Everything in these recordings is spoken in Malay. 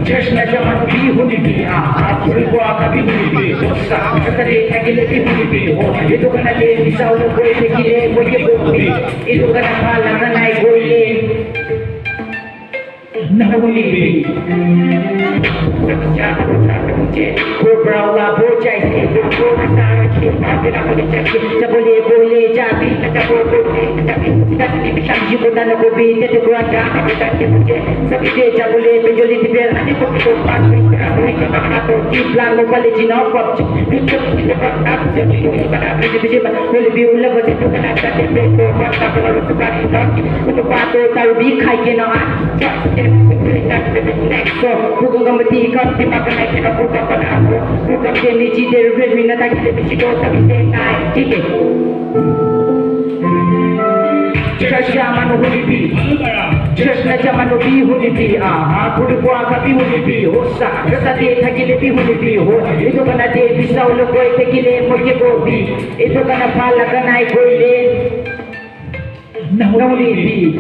जश्नाच्या मानवी हुनिबी फुलवा कभी हुनिबी होसा कदे अगले भी हुनिबी हो ये तो कना ले मिसाल कोई देखिले कोई बोलबी ये तो कना फाला नाई कोई नहुनिबी Beberapa bocah ini berkomentar kita boleh boleh jadi kita boleh tapi kita tidak bisa juga nak lebih dari keluarga kita tapi dia boleh menjadi tiada ada kebutuhan mereka atau di belakang kembali jinak kita tak jadi kita lebih ulah begitu kena jadi mereka tak perlu sekali untuk patut tahu di kai kena so bukan kembali kan kita kena kita bukan pada bukan jadi jadi rezeki nak kita bisa tapi naik tiket Zaman hulibi, zaman hulibi hulibi, pulwa kabi hulibi, hosa, tadi thagile bi hulibi, ho, itu kana de bisa ulo koi thagile moke gobi, itu kana phala kanai koile, nahulibi.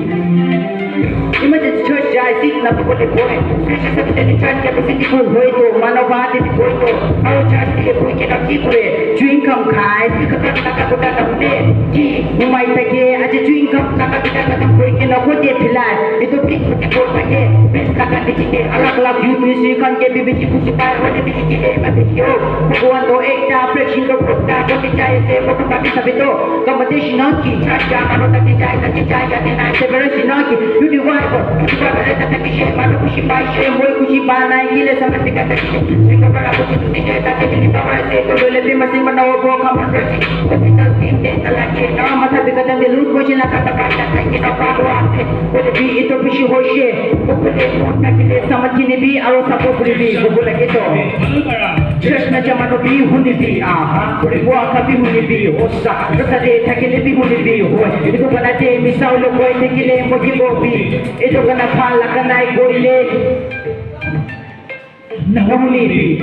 Imagine church jai sit na pukul boy. Kasi sa kita ni church kaya kasi di pun boy to, manawati di boy to. Ako church di boy kaya kikure, chewing gum khai, nakakuta na huli. Ki, umay tage, aja chewing gum nakakuta na boy kaya kote pilay. Ito big puti boy pake, best kaka di chike. Alak-alak yu music kan kaya bibichi pusi par, wala di chike, mabikyo. Pukuan to ekta, flexion to pukta, kote jaya se, pukupapi sabi to. Kamate shinaki, church jaya, ano tati jaya, dinay, severa shinaki, you di why kita berada di sini, malu kusi bayi, boy kusi panai, gila sama tiga tadi. Sehingga pada kusi tu tidak ada di bawah saya. Kalau lebih masih menawa bawa kamar bersih, kita tidak lagi. Nama mata berkata belur kusi nak kata kata kita bawa. Lebih itu kusi hoshi, boleh kita kita sama kini bi, alu sapu beri, boleh gitu. Jeshna zaman bi hunibi, boleh buat kabi hunibi, hosa. Tadi thagile bi hunibi, itu pada je misal lo koi thagile mogi bobi. Itu kena phala kanai koile nahuli